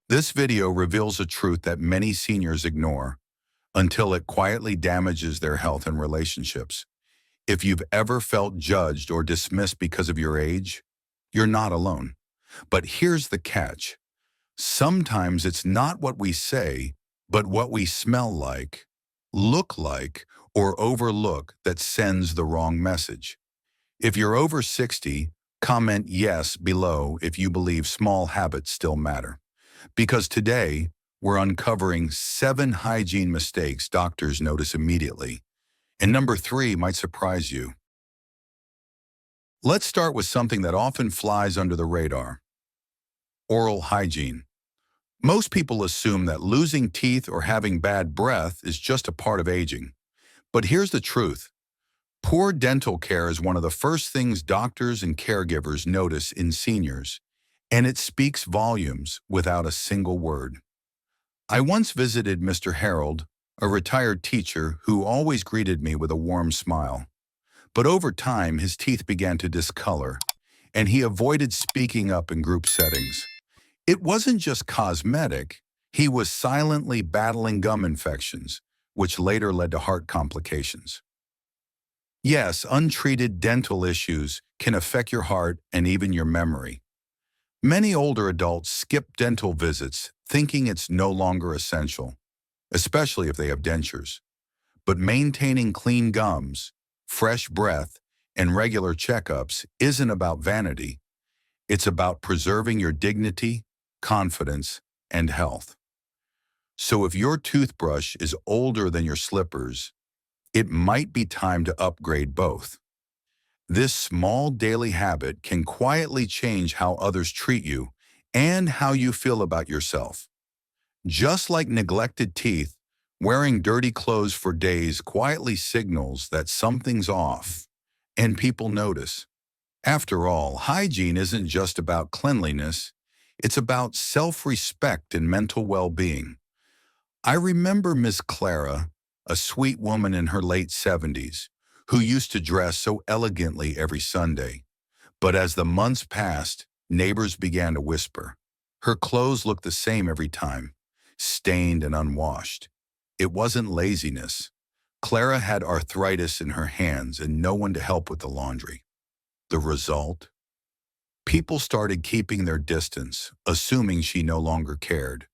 This video reveals a truth that many seniors ignore until it quietly damages their health and relationships. If you've ever felt judged or dismissed because of your age, you're not alone. But here's the catch. Sometimes it's not what we say, but what we smell like, look like, or overlook that sends the wrong message. If you're over 60, comment yes below if you believe small habits still matter. Because today, we're uncovering 7 hygiene mistakes doctors notice immediately. And number 3 might surprise you. Let's start with something that often flies under the radar: oral hygiene. Most people assume that losing teeth or having bad breath is just a part of aging. But here's the truth. Poor dental care is one of the first things doctors and caregivers notice in seniors, and it speaks volumes without a single word. I once visited Mr. Harold, a retired teacher who always greeted me with a warm smile. But over time, his teeth began to discolor, and he avoided speaking up in group settings. It wasn't just cosmetic, he was silently battling gum infections, which later led to heart complications. Yes, untreated dental issues can affect your heart and even your memory. Many older adults skip dental visits thinking it's no longer essential, especially if they have dentures. But maintaining clean gums, fresh breath, and regular checkups isn't about vanity. It's about preserving your dignity, confidence, and health. So if your toothbrush is older than your slippers, it might be time to upgrade both. This small daily habit can quietly change how others treat you and how you feel about yourself. Just like neglected teeth, wearing dirty clothes for days quietly signals that something's off, and people notice. After all, hygiene isn't just about cleanliness, it's about self-respect and mental well-being. I remember Miss Clara, a sweet woman in her late 70s, who used to dress so elegantly every Sunday. But as the months passed, neighbors began to whisper. Her clothes looked the same every time, stained and unwashed. It wasn't laziness. Clara had arthritis in her hands and no one to help with the laundry. The result? People started keeping their distance, assuming she no longer cared.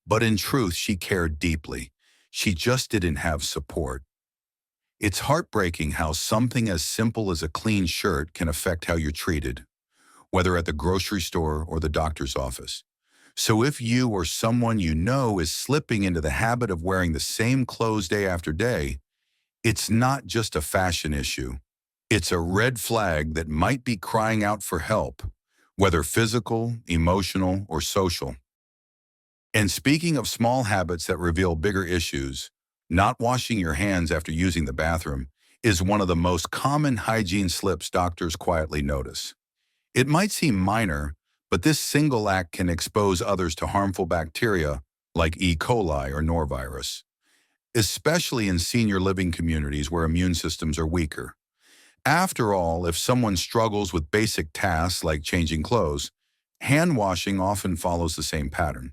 But in truth, she cared deeply. She just didn't have support. It's heartbreaking how something as simple as a clean shirt can affect how you're treated, whether at the grocery store or the doctor's office. So if you or someone you know is slipping into the habit of wearing the same clothes day after day, it's not just a fashion issue. It's a red flag that might be crying out for help, whether physical, emotional, or social. And speaking of small habits that reveal bigger issues, not washing your hands after using the bathroom is one of the most common hygiene slips doctors quietly notice. It might seem minor, but this single act can expose others to harmful bacteria like E. coli or norovirus, especially in senior living communities where immune systems are weaker. After all, if someone struggles with basic tasks like changing clothes, hand washing often follows the same pattern.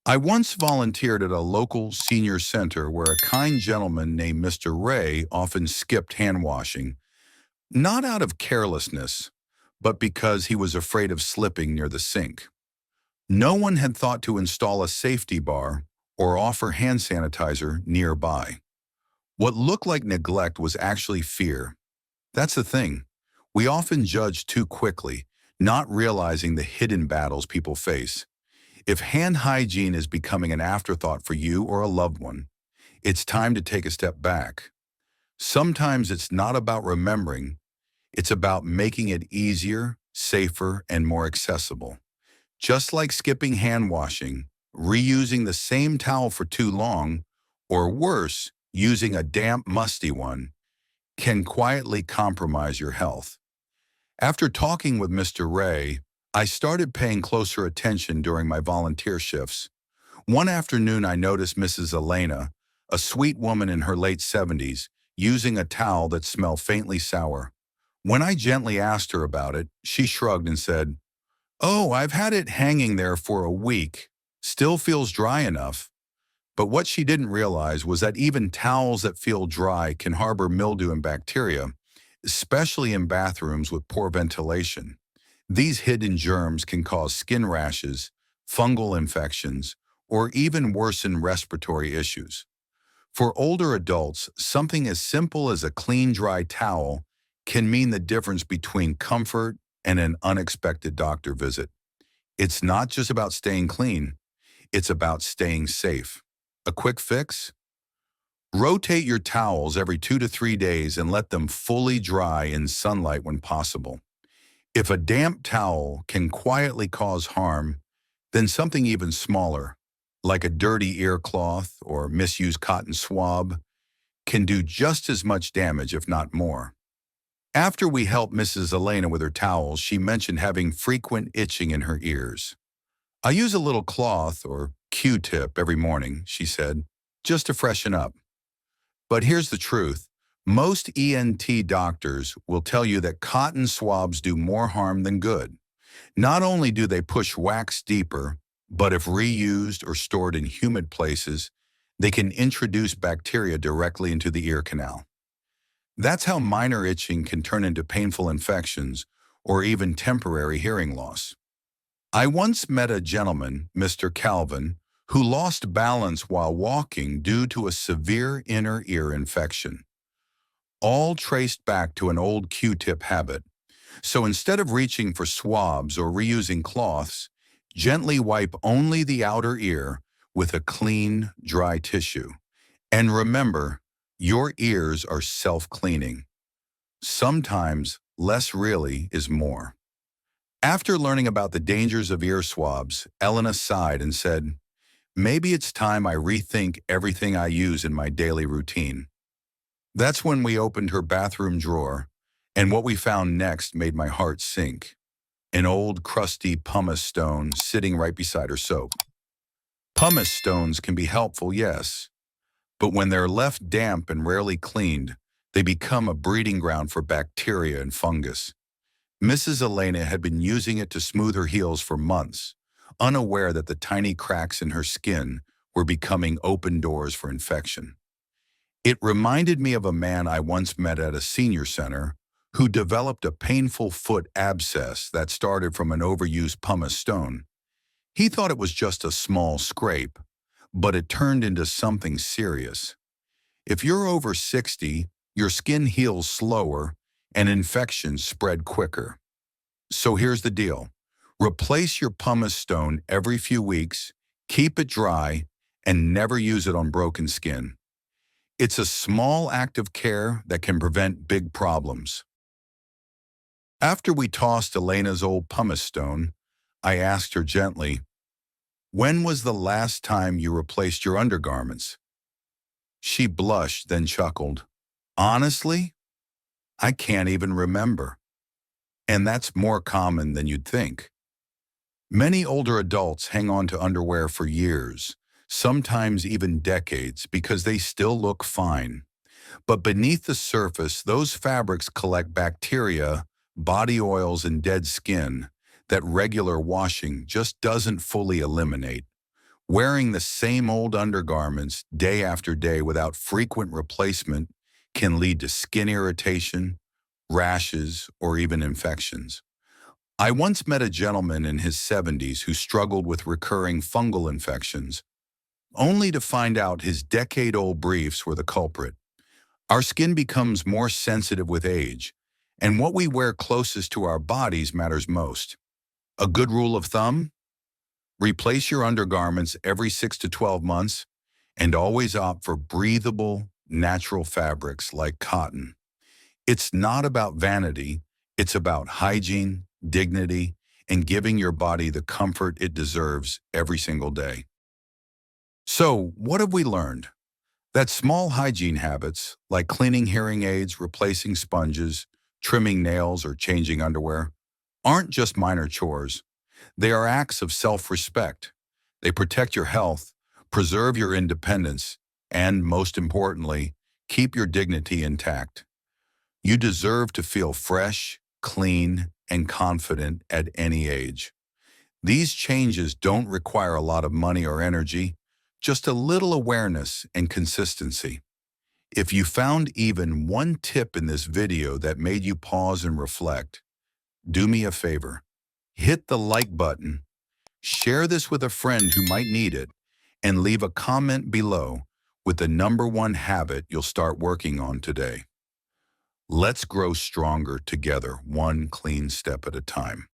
I once volunteered at a local senior center where a kind gentleman named Mr. Ray often skipped hand washing, not out of carelessness, but because he was afraid of slipping near the sink. No one had thought to install a safety bar or offer hand sanitizer nearby. What looked like neglect was actually fear. That's the thing. We often judge too quickly, not realizing the hidden battles people face. If hand hygiene is becoming an afterthought for you or a loved one, it's time to take a step back. Sometimes it's not about remembering, it's about making it easier, safer, and more accessible. Just like skipping hand washing, reusing the same towel for too long, or worse, using a damp, musty one, can quietly compromise your health. After talking with Mr. Ray, I started paying closer attention during my volunteer shifts. One afternoon, I noticed Mrs. Elena, a sweet woman in her late 70s, using a towel that smelled faintly sour. When I gently asked her about it, she shrugged and said, "Oh, I've had it hanging there for a week," still feels dry enough. But what she didn't realize was that even towels that feel dry can harbor mildew and bacteria, especially in bathrooms with poor ventilation. These hidden germs can cause skin rashes, fungal infections, or even worsen respiratory issues. For older adults, something as simple as a clean, dry towel can mean the difference between comfort and an unexpected doctor visit. It's not just about staying clean, it's about staying safe. A quick fix? Rotate your towels every 2 to 3 days and let them fully dry in sunlight when possible. If a damp towel can quietly cause harm, then something even smaller, like a dirty ear cloth or misused cotton swab, can do just as much damage, if not more. After we helped Mrs. Elena with her towels, she mentioned having frequent itching in her ears. I use a little cloth or Q-tip every morning, she said, just to freshen up. But here's the truth. Most ENT doctors will tell you that cotton swabs do more harm than good. Not only do they push wax deeper, but if reused or stored in humid places, they can introduce bacteria directly into the ear canal. That's how minor itching can turn into painful infections or even temporary hearing loss. I once met a gentleman, Mr. Calvin, who lost balance while walking due to a severe inner ear infection, all traced back to an old Q-tip habit. So instead of reaching for swabs or reusing cloths, gently wipe only the outer ear with a clean, dry tissue. And remember, your ears are self-cleaning. Sometimes less really is more. After learning about the dangers of ear swabs, Elena sighed and said, "Maybe it's time I rethink everything I use in my daily routine." That's when we opened her bathroom drawer, and what we found next made my heart sink. An old, crusty pumice stone sitting right beside her soap. Pumice stones can be helpful, yes, but when they're left damp and rarely cleaned, they become a breeding ground for bacteria and fungus. Mrs. Elena had been using it to smooth her heels for months, unaware that the tiny cracks in her skin were becoming open doors for infection. It reminded me of a man I once met at a senior center who developed a painful foot abscess that started from an overused pumice stone. He thought it was just a small scrape, but it turned into something serious. If you're over 60, your skin heals slower and infections spread quicker. So here's the deal. Replace your pumice stone every few weeks, keep it dry, and never use it on broken skin. It's a small act of care that can prevent big problems. After we tossed Elena's old pumice stone, I asked her gently, "When was the last time you replaced your undergarments?" She blushed, then chuckled. "Honestly, I can't even remember." And that's more common than you'd think. Many older adults hang on to underwear for years, sometimes even decades, because they still look fine. But beneath the surface, those fabrics collect bacteria, body oils, and dead skin that regular washing just doesn't fully eliminate. Wearing the same old undergarments day after day without frequent replacement can lead to skin irritation, rashes, or even infections. I once met a gentleman in his 70s who struggled with recurring fungal infections, only to find out his decade-old briefs were the culprit. Our skin becomes more sensitive with age, and what we wear closest to our bodies matters most. A good rule of thumb? Replace your undergarments every 6 to 12 months and always opt for breathable, natural fabrics like cotton. It's not about vanity, it's about hygiene, dignity, and giving your body the comfort it deserves every single day. So, what have we learned? That small hygiene habits, like cleaning hearing aids, replacing sponges, trimming nails, or changing underwear, aren't just minor chores. They are acts of self-respect. They protect your health, preserve your independence, and, most importantly, keep your dignity intact. You deserve to feel fresh, clean, and confident at any age. These changes don't require a lot of money or energy, just a little awareness and consistency. If you found even one tip in this video that made you pause and reflect, do me a favor. Hit the like button, share this with a friend who might need it, and leave a comment below with the #1 habit you'll start working on today. Let's grow stronger together, one clean step at a time.